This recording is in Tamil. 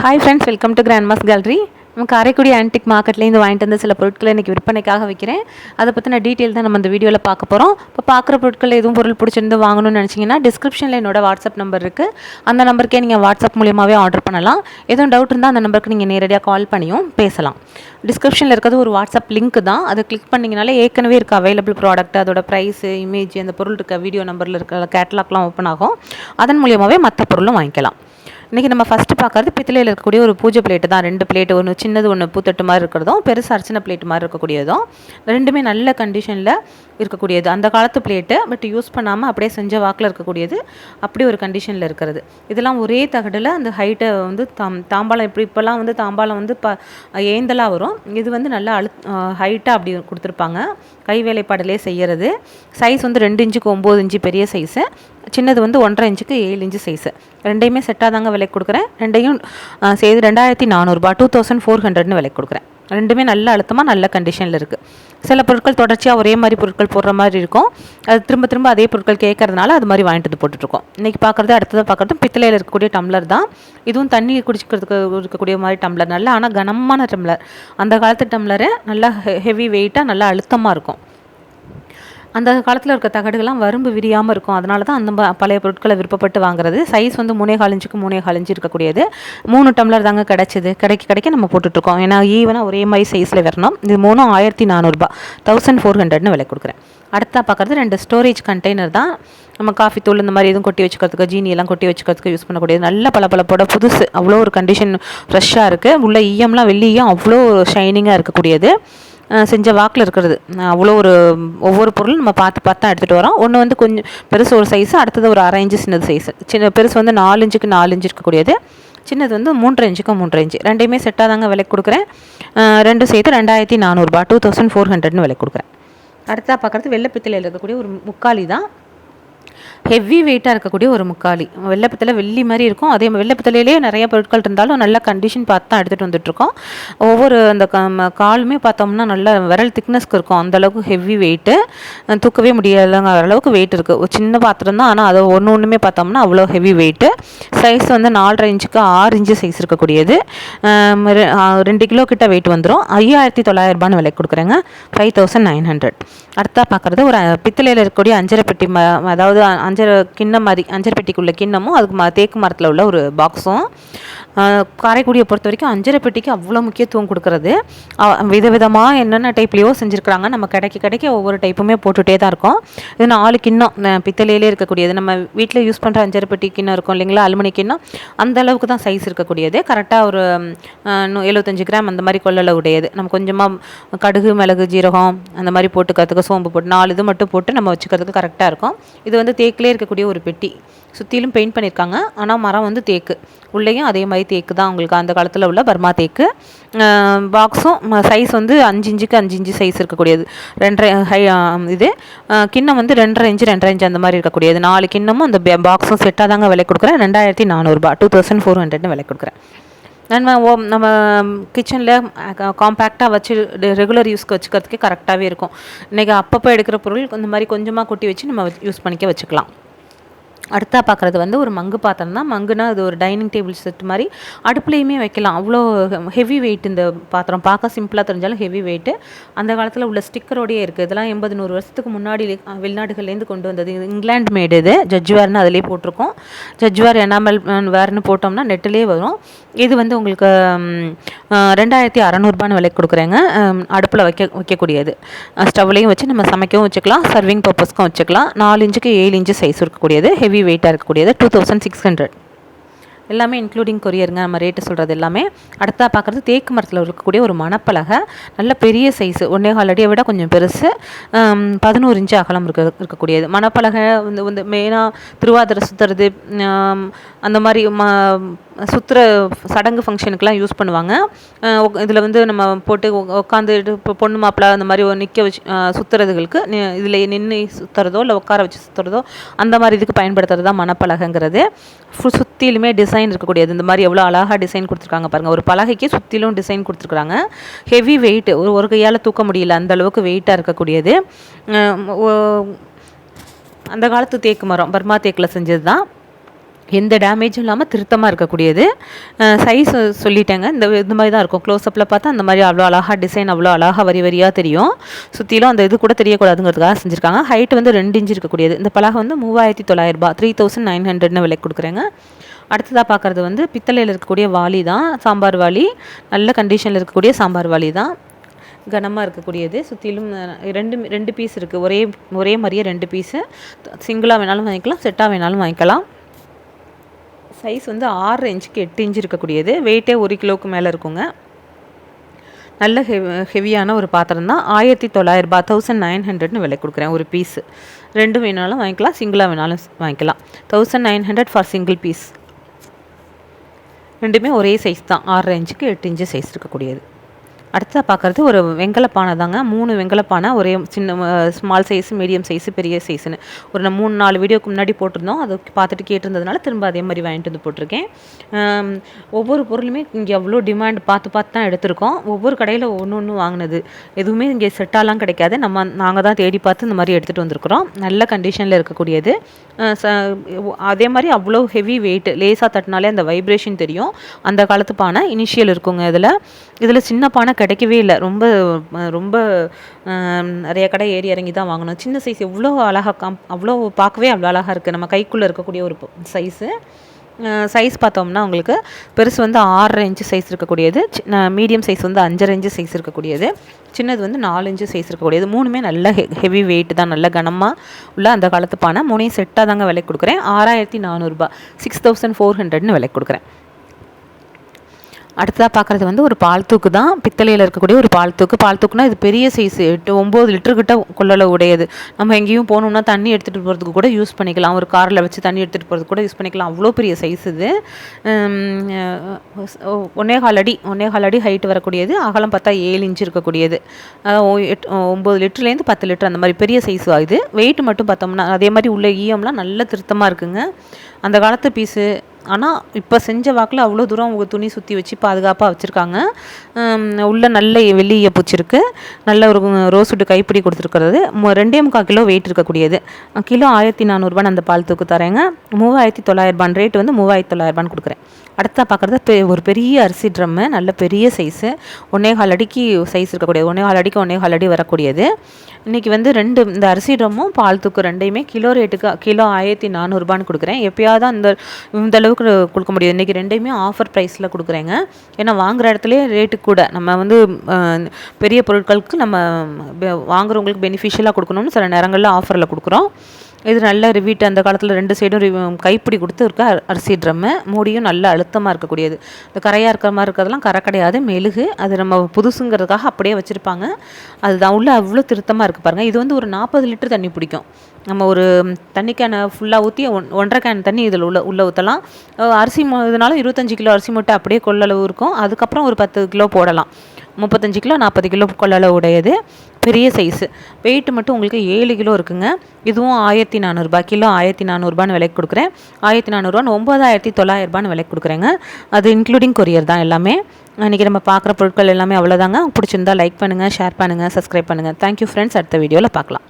Hi friends, welcome to grandma's gallery. நம்ம காரைக்குடி ஆன்டிக் மார்க்கெட்லேருந்து வாங்கிட்டு வந்து சில பொருட்களை இன்றைக்கி விற்பனைக்காக வைக்கிறேன். அதை பற்றின டீட்டெயில் தான் நம்ம இந்த வீடியோவில் பார்க்க போகிறோம். இப்போ பார்க்குற பொருட்கள் எதுவும் பொருள் பிடிச்சிருந்து வாங்கணும்னு நினச்சிங்கன்னா டிஸ்கிரிப்ஷனில் என்னோட வாட்ஸ்அப் நம்பர் இருக்குது. அந்த நம்பருக்கே நீங்கள் வாட்ஸ்அப் மூலியமாகவே ஆர்டர் பண்ணலாம். எதுவும் டவுட் இருந்தால் அந்த நம்பருக்கு நீங்கள் நேரடியாக கால் பண்ணியும் பேசலாம். டிஸ்கிரிப்ஷனில் இருக்கிறது ஒரு வாட்ஸ்அப் லிங்க் தான். அதை கிளிக் பண்ணிங்கனாலே ஏற்கனவே இருக்க அவைலபிள் ப்ராடக்ட், அதோட ப்ரைஸு, இமேஜ், அந்த பொருள் இருக்க வீடியோ நம்பரில் இருக்க கேட்லாக்லாம் ஓப்பன் ஆகும். அதன் மூலியமாகவே மற்ற பொருளும் வாங்கிக்கலாம். இன்றைக்கி நம்ம ஃபஸ்ட்டு பார்க்குறது பித்தளையில் இருக்கக்கூடிய ஒரு பூஜை பிளேட்டு தான். 2 பிளேட்டு, ஒன்று சின்னது, ஒன்று பூத்தட்டு மாதிரி இருக்கிறதும், பெருசு அர்ச்சனை பிளேட்டு மாதிரி இருக்கக்கூடியதும், ரெண்டுமே நல்ல கண்டிஷனில் இருக்கக்கூடியது. அந்த காலத்து பிளேட்டு, பட் யூஸ் பண்ணாமல் அப்படியே செஞ்ச வாக்கில் இருக்கக்கூடியது, அப்படி ஒரு கண்டிஷனில் இருக்கிறது. இதெல்லாம் ஒரே தகடில் அந்த ஹைட்டை வந்து தாம்பாளம் இப்போல்லாம் வந்து தாம்பாளம் வந்து ஏந்தலாக வரும். இது வந்து நல்லா ஹைட்டாக அப்படி கொடுத்துருப்பாங்க. கை வேலைப்பாடிலே செய்கிறது. சைஸ் வந்து 2 இன்ச்சுக்கு 9 இன்ச்சு பெரிய சைஸு, சின்னது வந்து 1.5 இன்ச்சுக்கு 7 இன்ச்சு சைஸு. ரெண்டையுமே செட்டாக தாங்க விலைக்கு கொடுக்குறேன். ரெண்டையும் செய்து 2400 ரூபா, 2400 விலைக்கு கொடுக்குறேன். ரெண்டுமே நல்ல அழுத்தமாக நல்ல கண்டிஷனில் இருக்குது. சில பொருட்கள் தொடர்ச்சியாக ஒரே மாதிரி பொருட்கள் போடுற மாதிரி இருக்கும். அது திரும்ப திரும்ப அதே பொருட்கள் கேட்கறதுனால அது மாதிரி வாங்கிட்டு வந்து போட்டுட்ருக்கோம். இன்றைக்கி பார்க்குறது, அடுத்ததாக பார்க்குறதும் பித்தளையில் இருக்கக்கூடிய டம்ளர் தான். இதுவும் தண்ணி குடிச்சிக்கிறதுக்கு இருக்கக்கூடிய மாதிரி டம்ளர். நல்லா ஆனால் கனமான டம்ளர். அந்த காலத்து டம்ளரு நல்லா ஹெவி வெயிட்டாக நல்லா அழுத்தமாக இருக்கும். அந்த காலத்தில் இருக்க தகடுகள்லாம் வரும்பு விரியாமல் இருக்கும். அதனால தான் அந்த பழைய பொருட்களை விருப்பப்பட்டு வாங்குறது. சைஸ் வந்து 3.25 இன்ச்சுக்கு 3.25 இன்ச்சு இருக்கக்கூடியது. 3 டம்ளர் தாங்க கிடச்சிது. கிடைக்க நம்ம போட்டுட்ருக்கோம். ஏன்னா ஈவனாக ஒரே மாதிரி சைஸில் வரணும். இது 3 1400 ரூபா, 1400 விலை கொடுக்குறேன். அடுத்தா பார்க்குறது 2 ஸ்டோரேஜ் கண்டெய்னர் தான். நம்ம காஃபி தூள் இந்த மாதிரி எதுவும் கொட்டி வச்சுக்கிறதுக்கு, ஜீனியெல்லாம் கொட்டி வச்சுக்கிறதுக்கு யூஸ் பண்ணக்கூடியது. நல்ல பளபளப்போட புதுசு, அவ்வளோ ஒரு கண்டிஷன் ஃப்ரெஷ்ஷாக இருக்குது. உள்ள ஈயம்லாம் வெள்ளியும் அவ்வளோ ஷைனிங்காக இருக்கக்கூடியது. செஞ்ச வாக்கில் இருக்கிறது. அவ்வளோ ஒவ்வொரு பொருளும் நம்ம பார்த்து தான் எடுத்துகிட்டு வரோம். ஒன்று வந்து கொஞ்சம் பெருசு ஒரு சைஸு, அடுத்தது ஒரு 1/2 இன்ச்சு சின்னது சைஸு. பெருசு வந்து 4 இன்ச்சுக்கு 4 இன்ச்சு இருக்கக்கூடியது, சின்னது வந்து 3.5 இன்ச்சுக்கு 3.5 இன்ச்சு. ரெண்டையுமே செட்டாக தாங்க விலைக்கு கொடுக்குறேன். ரெண்டும் சேர்த்து 2400 ரூபா, 2400 விலை கொடுக்குறேன். அடுத்தா பார்க்குறது வெள்ளை பித்தளையில் இருக்கக்கூடிய ஒரு முக்காலி தான். ஹெவி வெயிட்டாக இருக்கக்கூடிய ஒரு முக்காலி. வெள்ளைப்பித்தளை வெள்ளி மாதிரி இருக்கும். அதே வெள்ளைப்பித்தளையிலே நிறைய பொருட்கள் இருந்தாலும் நல்ல கண்டிஷன் பார்த்து தான் எடுத்துகிட்டு வந்துட்டுருக்கோம். ஒவ்வொரு அந்த காலுமே பார்த்தோம்னா நல்ல விரல் திக்னஸ்க்கு இருக்கும். அந்தளவுக்கு ஹெவி வெயிட்டு, தூக்கவே முடியாதுங்கிற அளவுக்கு வெயிட் இருக்குது. ஒரு சின்ன பாத்திரம் தான், ஆனால் அதை ஒன்றுமே பார்த்தோம்னா அவ்வளோ ஹெவி வெயிட்டு. சைஸ் வந்து 4.5 இன்ச்சுக்கு 6 இன்ச்சு சைஸ் இருக்கக்கூடியது. 2 கிலோ கிட்ட வெயிட் வந்துடும். 5900 ரூபான்னு விலை கொடுக்குறேங்க, 5900. அடுத்தா பார்க்குறது ஒரு பித்தளையில் இருக்கக்கூடிய அஞ்சரை பெட்டி, அதாவது அஞ்சரை கிண்ணம் மாதிரி, அஞ்சரை பெட்டிக்குள்ள கிண்ணமும் அதுக்கு தேக்கு மரத்தில் உள்ள ஒரு பாக்ஸும். காரைக்குடியை பொறுத்த வரைக்கும் அஞ்சரை பெட்டிக்கு அவ்வளோ முக்கியத்துவம் கொடுக்குறது. விதவிதமாக என்னென்ன டைப்லேயோ செஞ்சுருக்குறாங்க. நம்ம கிடைக்க ஒவ்வொரு டைப்புமே போட்டுகிட்டே தான் இருக்கோம். இது 4 கிண்ணம் பித்தளையிலே இருக்கக்கூடியது. நம்ம வீட்டில் யூஸ் பண்ணுற அஞ்சரை பெட்டி கிண்ணம் இருக்கும் இல்லைங்களா, அலுமினி கிண்ணம், அந்த அளவுக்கு தான் சைஸ் இருக்கக்கூடியது. கரெக்டாக ஒரு 75 கிராம் அந்த மாதிரி கொள்ளளவு உடையது. நம்ம கொஞ்சமாக கடுகு, மிளகு, ஜீரகம் அந்த மாதிரி போட்டுக்கிறதுக்கு, சோம்பு போட்டு 4 இது மட்டும் போட்டு நம்ம வச்சுக்கிறதுக்கு கரெக்டாக இருக்கும். இது வந்து தேக்கிலே இருக்கக்கூடிய ஒரு பெட்டி. சுற்றிலும் பெயிண்ட் பண்ணியிருக்காங்க. ஆனால் மரம் வந்து தேக்கு. உள்ளேயும் அதே மாதிரி தேக்கு தான். உங்களுக்கு அந்த காலத்தில் உள்ள பர்மா தேக்கு. பாக்ஸும் சைஸ் வந்து 5 இன்ச்சுக்கு 5 இன்ச்சு சைஸ் இருக்கக்கூடியது. 2.5 இது கிண்ணம் வந்து 2.5 இன்ச்சு 2.5 இன்ச்சு அந்த மாதிரி இருக்கக்கூடியது. 4 கிண்ணமும் அந்த பாக்ஸும் செட்டாக தாங்க விலை கொடுக்குறேன். 2400 ரூபா, 2400 விலை கொடுக்குறேன். நம்ம கிச்சனில் காம்பேக்டாக வச்சு ரெகுலர் யூஸ்க்கு வச்சுக்கிறதுக்கே கரெக்டாகவே இருக்கும். இன்றைக்கி அப்பப்போ எடுக்கிற பொருள் இந்த மாதிரி கொஞ்சமாக கொட்டி வச்சு நம்ம யூஸ் பண்ணிக்க வச்சுக்கலாம். அடுத்தா பார்க்குறது வந்து ஒரு மங்கு பாத்திரம் தான். மங்குனா அது ஒரு டைனிங் டேபிள் செட் மாதிரி அடுப்புலையுமே வைக்கலாம். அவ்வளோ ஹெவி வெயிட் இந்த பாத்திரம். பார்க்க சிம்பிளாக தெரிஞ்சாலும் ஹெவி வெயிட்டு. அந்த காலத்தில் உள்ள ஸ்டிக்கரோடையே இருக்குது. இதெல்லாம் 80-100 வருஷத்துக்கு முன்னாடி வெளிநாடுகள்லேருந்து கொண்டு வந்தது. இங்கிலாந்து மேடு. இது ஜட்ஜ்வேர்னு அதிலே போட்டிருக்கோம். ஜட்ஜ்வேர் எனாமல் வேர்னு போட்டோம்னா நெட்டிலே வரும். இது வந்து உங்களுக்கு 2600 ரூபான்னு விலைக்கு கொடுக்குறேங்க. அடுப்பில் வைக்கக்கூடியது. ஸ்டவ்லையும் வச்சு நம்ம சமைக்கவும் வச்சுக்கலாம், சர்விங் பர்பஸ்க்கும் வச்சுக்கலாம். 4 இன்ச்சுக்கு 7 இன்ச்சு சைஸ் இருக்கக்கூடியது, ஹெவி வெயிட்டாக இருக்கக்கூடியது, 2600. எல்லாமே இன்க்ளூடிங் கொரியருங்க. நம்ம ரேட்டு சொல்கிறது எல்லாமே. அடுத்தா பார்க்குறது தேக்கு மரத்தில் இருக்கக்கூடிய ஒரு மணப்பலகை. நல்ல பெரிய சைஸு, 1.25 அடியை விட கொஞ்சம் பெருசு, 11 இன்ச்சு அகலம் இருக்கக்கூடியது. மணப்பலகை வந்து மெயினாக திருவாதிரை சுற்றுறது, அந்த மாதிரி சுற்றுற சடங்கு ஃபங்க்ஷனுக்கெலாம் யூஸ் பண்ணுவாங்க. இதில் வந்து நம்ம போட்டு உட்காந்து இப்போ பொண்ணு மாப்பிள்ளை அந்த மாதிரி நிற்க வச்சு சுற்றுறதுகளுக்கு, இதில் நின்று சுற்றுறதோ இல்லை உட்கார வச்சு சுற்றுறதோ அந்த மாதிரி இதுக்கு பயன்படுத்துறது தான் மணப்பலகைங்கிறது. சுற்றிலுமே டிசைன் இருக்கக்கூடியது. இந்த மாதிரி எவ்வளோ அழகாக டிசைன் கொடுத்துருக்காங்க பாருங்கள். ஒரு பலகைக்கு சுற்றிலும் டிசைன் கொடுத்துருக்குறாங்க. ஹெவி வெயிட்டு, ஒரு கையால் தூக்க முடியல, அந்தளவுக்கு வெயிட்டாக இருக்கக்கூடியது. அந்த காலத்து தேக்கு மரம், பர்மா தேக்கில் செஞ்சது தான். எந்த டேமேஜும் இல்லாமல் திருத்தமாக இருக்கக்கூடியது. சைஸ் சொல்லிட்டேங்க. இந்த மாதிரி தான் இருக்கும். க்ளோஸ்அப்பில் பார்த்தா அந்த மாதிரி அவ்வளோ அழகாக டிசைன் அவ்வளோ அழகாக வரி வரியாக தெரியும். சுற்றிலும் அந்த இது கூட தெரியக்கூடாதுங்கிறதுக்காக செஞ்சுருக்காங்க. ஹைட் வந்து 2 இன்ச் இருக்கக்கூடியது. இந்த பலகை வந்து 3900 3900 விலைக்கு கொடுக்குறேங்க. அடுத்ததாக பார்க்குறது வந்து பித்தளையில் இருக்கக்கூடிய வாளி தான், சாம்பார் வாளி. நல்ல கண்டிஷனில் இருக்கக்கூடிய சாம்பார் வாளி தான், கனமாக இருக்கக்கூடியது. சுற்றிலும் ரெண்டு பீஸ் இருக்குது. ஒரே மாதிரியே 2 பீஸு. சிங்கிளாக வேணாலும் வாங்கிக்கலாம், செட்டாக வேணாலும் வாங்கிக்கலாம். சைஸ் வந்து 6 இன்ச்சுக்கு 8 இன்ச்சு இருக்கக்கூடியது. வெயிட்டே 1 கிலோவுக்கு மேலே இருக்குங்க. நல்ல ஹெவியான ஒரு பாத்திரம் தான். 1900 1900 விலை கொடுக்குறேன் ஒரு பீஸு. 2 வேணாலும் வாங்கிக்கலாம், சிங்கிளாக வேணாலும் வாங்கிக்கலாம். 1900 ஃபார் சிங்கிள் பீஸ். ரெண்டுமே ஒரே சைஸ் தான். 6 இன்ச்சுக்கு 8 இன்ச்சு சைஸ் இருக்கக்கூடியது. அடுத்ததாக பார்க்குறது ஒரு வெங்கலப்பானை தாங்க. 3 வெங்கலப்பானை, ஒரே சின்ன ஸ்மால் சைஸு, மீடியம் சைஸு, பெரிய சைஸுன்னு ஒரு 3-4 வீடியோக்கு முன்னாடி போட்டிருந்தோம். அதை பார்த்துட்டு கேட்டிருந்ததுனால திரும்ப அதே மாதிரி வாங்கிட்டு வந்து போட்டிருக்கேன். ஒவ்வொரு பொருளுமே இங்கே அவ்வளோ டிமாண்ட் பார்த்து தான் எடுத்திருக்கோம். ஒவ்வொரு கடையில் ஒன்று வாங்கினது எதுவுமே இங்கே செட்டாலாம் கிடைக்காது. நாங்கள் தான் தேடி பார்த்து இந்த மாதிரி எடுத்துகிட்டு வந்திருக்கிறோம். நல்ல கண்டிஷனில் இருக்கக்கூடியது. அதே மாதிரி அவ்வளோ ஹெவி வெயிட், லேசாக தட்டினாலே அந்த வைப்ரேஷன் தெரியும். அந்த காலத்து பானை இனிஷியல் இருக்குங்க. இதில் சின்ன பானை கிடைக்கவே இல்லை. ரொம்ப நிறைய கடை ஏறி இறங்கி தான் வாங்கணும். சின்ன சைஸ் எவ்வளோ அழகாக அவ்வளோ பார்க்கவே அவ்வளோ அழகாக இருக்குது. நம்ம கைக்குள்ளே இருக்கக்கூடிய ஒரு சைஸு. சைஸ் பார்த்தோம்னா உங்களுக்கு பெருசு வந்து 6 இன்ச்சு சைஸ் இருக்கக்கூடியது, மீடியம் சைஸ் வந்து 5.5 இன்ச்சு சைஸ் இருக்கக்கூடியது, சின்னது வந்து 4 இன்ச்சு சைஸ் இருக்கக்கூடியது. 3மே நல்ல ஹெவி வெயிட் தான், நல்ல கனமாக உள்ள அந்த காலத்து பானை. 3 செட்டாக தாங்க விலைக்கு கொடுக்குறேன். 6400 6400 விலைக்கு கொடுக்குறேன். அடுத்ததாக பார்க்குறது வந்து ஒரு பால் தூக்கு தான். பித்தளையில் இருக்கக்கூடிய ஒரு பால் தூக்குனா இது பெரிய சைஸ், 8-9 லிட்டர்கிட்ட கொள்ளளவு உடையது. நம்ம எங்கேயும் போகணுன்னா தண்ணி எடுத்துகிட்டு போகிறதுக்கு கூட யூஸ் பண்ணிக்கலாம். ஒரு காரில் வச்சு தண்ணி எடுத்துகிட்டு போகிறதுக்கு கூட யூஸ் பண்ணிக்கலாம். அவ்வளோ பெரிய சைஸ் இது. 1.25 அடி ஹைட் வரக்கூடியது. அகலம் பார்த்தா 7 இன்ச்சு இருக்கக்கூடியது. 9 லிட்டர்லேருந்து 10 லிட்டர் அந்த மாதிரி பெரிய சைஸ் ஆகுது. வெயிட் மட்டும் பார்த்தோம்னா அதே மாதிரி உள்ள ஈயம்லாம் நல்ல திருத்தமாக இருக்குங்க. அந்த காலத்து பீஸு. ஆனால் இப்போ செஞ்ச வாக்கில் அவ்வளோ தூரம் உங்கள் துணி சுற்றி வச்சு பாதுகாப்பாக வச்சுருக்காங்க. உள்ள நல்ல வெள்ளியை பூச்சிருக்கு. நல்ல ஒரு ரோஸ்வுட்டு கைப்பிடி கொடுத்துருக்கிறது. 2.25 கிலோ வெயிட் இருக்கக்கூடியது. கிலோ 1400 அந்த பால் தூக்கு தரேங்க. 3900 ரேட்டு வந்து 3900 கொடுக்குறேன். அடுத்தா பார்க்குறது ஒரு பெரிய அரிசி ட்ரம்மு, நல்ல பெரிய சைஸு, 1.25 அடிக்கு சைஸ் இருக்கக்கூடியது. 1.25 அடிக்கு 1.25 அடி வரக்கூடியது. இன்றைக்கி வந்து இந்த அரிசி ட்ரம்மும் பால் தூக்கு ரெண்டையுமே கிலோ ரேட்டுக்கு கிலோ 1400 கொடுக்குறேன். எப்போயாவது இந்த அளவுக்கு கொடுக்க முடியும். இன்றைக்கி ரெண்டையுமே ஆஃபர் ப்ரைஸில் கொடுக்குறேங்க. ஏன்னா வாங்குகிற இடத்துலேயே ரேட்டு கூட, நம்ம வந்து பெரிய பொருட்களுக்கு நம்ம வாங்குறவங்களுக்கு பெனிஃபிஷியலாக கொடுக்கணும்னு சில நேரங்களில் ஆஃபரில் கொடுக்குறோம். இது நல்ல ரிவீட். அந்த காலத்தில் 2 சைடும் கைப்பிடி கொடுத்து இருக்க அரிசி ட்ரம்மு. மூடியும் நல்ல அழுத்தமாக இருக்கக்கூடியது. இந்த கரையாக இருக்கிற மாதிரி இருக்கிறதெல்லாம் கரை கிடையாது, மெழுகு. அது நம்ம புதுசுங்கிறதுக்காக அப்படியே வச்சுருப்பாங்க. அதுதான் உள்ள அவ்வளோ திருத்தமாக இருக்குது பாருங்கள். இது வந்து ஒரு 40 லிட்டர் தண்ணி பிடிக்கும். நம்ம ஒரு தண்ணி கேனை ஃபுல்லாக ஊற்றி 1.5 கேன் தண்ணி இதில் உள்ள ஊற்றலாம். அரிசி இதனால 25 கிலோ அரிசி மூட்டை அப்படியே கொள்ளளவு இருக்கும். அதுக்கப்புறம் ஒரு 10 கிலோ போடலாம். 35 கிலோ 40 கிலோ கொள்ளளவு உடையது, பெரிய சைஸு. வெயிட் மட்டும் உங்களுக்கு 7 கிலோ இருக்குங்க. இதுவும் 1400 கிலோ 1400 விலைக்கு கொடுக்குறேன். 1400 9900 விலைக்கு கொடுக்குறேங்க. அது இன்க்ளூடிங் கொரியர் தான் எல்லாமே. இன்றைக்கி நம்ம பார்க்குற பொருட்கள் எல்லாமே அவ்வளோதாங்க. பிடிச்சிருந்தா லைக் பண்ணுங்கள், ஷேர் பண்ணுங்கள், சப்ஸ்கிரைப் பண்ணுங்கள். Thank you friends. அடுத்த வீடியோவில் பார்க்கலாம்.